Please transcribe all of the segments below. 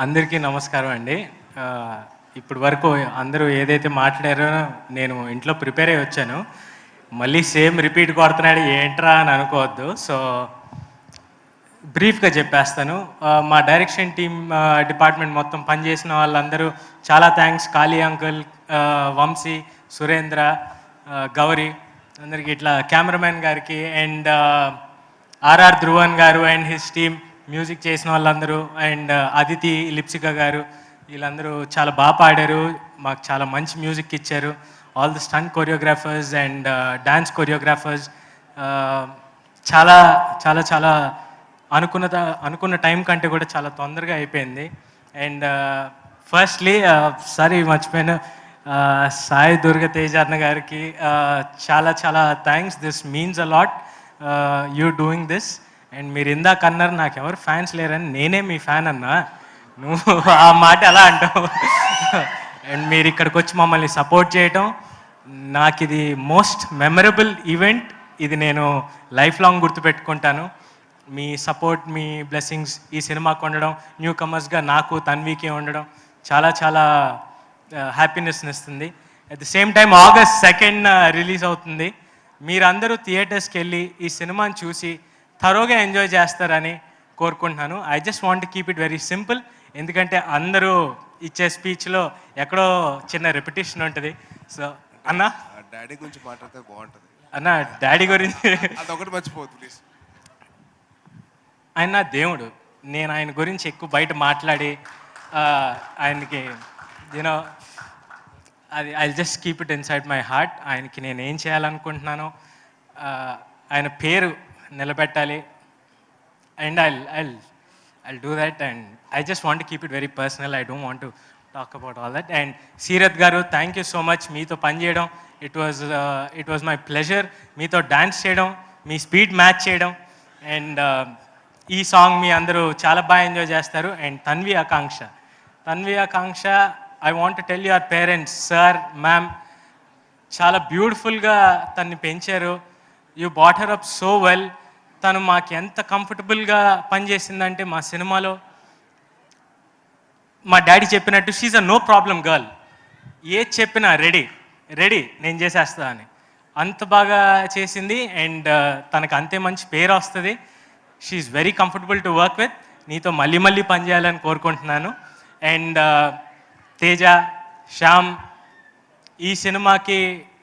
అందరికీ నమస్కారం అండి. ఇప్పటి వరకు అందరూ ఏదైతే మాట్లాడారో నేను ఇంట్లో ప్రిపేర్ అయ్యి వచ్చాను. మళ్ళీ సేమ్ రిపీట్ కొడుతున్నాడు ఏంట్రా అని అనుకోవద్దు. సో బ్రీఫ్గా చెప్పేస్తాను. మా డైరెక్షన్ టీమ్ డిపార్ట్మెంట్ మొత్తం పనిచేసిన వాళ్ళందరూ చాలా థ్యాంక్స్. కాళీ అంకుల్, వంశీ, సురేంద్ర, గౌరీ అందరికీ, ఇట్లా కెమెరామెన్ గారికి అండ్ ఆర్ఆర్ ధ్రువన్ గారు అండ్ హిస్ టీమ్, మ్యూజిక్ చేసిన వాళ్ళందరూ అండ్ అదితి, లిప్సిక గారు, వీళ్ళందరూ చాలా బాగా పాడారు. మాకు చాలా మంచి మ్యూజిక్ ఇచ్చారు. All the stunt choreographers and dance choreographers చాలా చాలా చాలా అనుకున్న టైం కంటే కూడా చాలా తొందరగా అయిపోయింది. అండ్ ఫస్ట్లీ సారీ మర్చిపోయాను, సాయి దుర్గ తేజ అన్న గారికి చాలా చాలా thanks. This means a lot you doing this. And మీరు ఇందాక అన్నారు నాకు ఎవరు ఫ్యాన్స్ లేరని. నేనే మీ ఫ్యాన్ అన్నా, నువ్వు ఆ మాట ఎలా అంటావు? అండ్ మీరు ఇక్కడికి వచ్చి మమ్మల్ని సపోర్ట్ చేయటం, నాకు ఇది మోస్ట్ మెమరబుల్ ఈవెంట్. ఇది నేను లైఫ్ లాంగ్ గుర్తుపెట్టుకుంటాను. మీ సపోర్ట్, మీ బ్లెస్సింగ్స్ ఈ సినిమాకు ఉండడం, న్యూ కమర్స్గా నాకు, తన్వీకి ఉండడం చాలా చాలా హ్యాపీనెస్ని ఇస్తుంది. At the same time August 2nd release అవుతుంది. మీరందరూ థియేటర్స్కి వెళ్ళి ఈ సినిమాని చూసి థరోగా ఎంజాయ్ చేస్తారని కోరుకుంటున్నాను. I just want to keep it very simple. ఎందుకంటే అందరూ ఇచ్చే స్పీచ్లో ఎక్కడో చిన్న రెపిటేషన్ ఉంటుంది. సో అన్న, డాడీ గురించి మాట్లాడితే బాగుంటుంది అన్న. డాడీ గురించి అదొకటి మర్చిపోవద్దు ప్లీజ్. ఆయన దేవుడు. నేను ఆయన గురించి ఎక్కువ బయట మాట్లాడి ఆయనకి యూనో అది I just keep it inside my heart. ఆయనకి నేను ఏం చేయాలనుకుంటున్నానో ఆయన పేరు నిలబెట్టాలి. And I'll do that, and I just want to keep it very personal. I don't want to talk about all that. And Seerath garu, thank you so much. మీతో పని చేయడం it was my pleasure. మీతో dance చేయడం, మీ speed match చేయడం, and ఈ song మీ అందరూ చాలా బాగా ఎంజాయ్ చేస్తారు. And Tanvi Akanksha, I want to tell your parents, sir, ma'am, చాలా బ్యూటిఫుల్గా తన్ని పెంచారు. You brought her up so well. తను మాకు ఎంత కంఫర్టబుల్గా పనిచేసిందంటే మా సినిమాలో మా డాడీ చెప్పినట్టు she's a no problem girl. ఏది చెప్పినా రెడీ నేను చేసేస్తా అని అంత బాగా చేసింది. అండ్ తనకు అంతే మంచి పేరు వస్తుంది. She very comfortable to work with. నీతో మళ్ళీ మళ్ళీ పనిచేయాలని కోరుకుంటున్నాను. అండ్ తేజ, శ్యామ్, ఈ సినిమాకి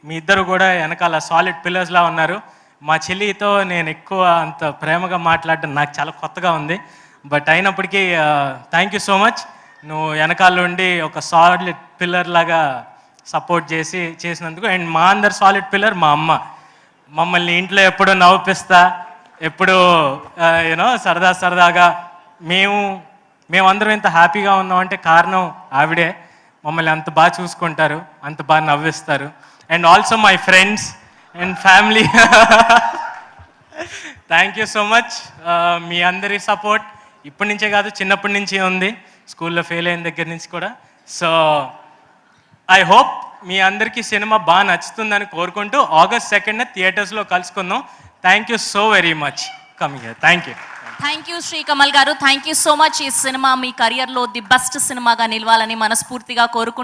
మీ ఇద్దరు కూడా వెనకాల సాలిడ్ పిల్లర్స్లా ఉన్నారు. మా చెల్లితో నేను ఎక్కువ అంత ప్రేమగా మాట్లాడడం నాకు చాలా కొత్తగా ఉంది. బట్ అయినప్పటికీ థ్యాంక్ యూ సో మచ్. నువ్వు వెనకాల ఉండి ఒక సాలిడ్ పిల్లర్ లాగా సపోర్ట్ చేసినందుకు. అండ్ మా అందరు సాలిడ్ పిల్లర్ మా అమ్మ. మమ్మల్ని ఇంట్లో ఎప్పుడూ నవ్విస్తా, ఎప్పుడు యూనో సరదాగా మేమందరం ఇంత హ్యాపీగా ఉన్నామంటే కారణం ఆవిడే. మమ్మల్ని అంత బాగా చూసుకుంటారు, అంత బాగా నవ్విస్తారు. And also my friends and family, thank you so much. మీ అందరి సపోర్ట్ ఇప్పటి నుంచే కాదు, చిన్నప్పటి నుంచి ఉంది, స్కూల్లో ఫెయిల్ అయిన దగ్గర నుంచి కూడా. సో ఐ హోప్ మీ అందరికీ సినిమా బాగా నచ్చుతుందని కోరుకుంటూ August 2nd థియేటర్స్లో కలుసుకుందాం. Thank you so very much coming here. Thank you Shri Kamal గారు. Thank you so much. ఈ సినిమా మీ కెరియర్లో ది బెస్ట్ సినిమాగా నిలవాలని మనస్ఫూర్తిగా కోరుకుంటున్నాను.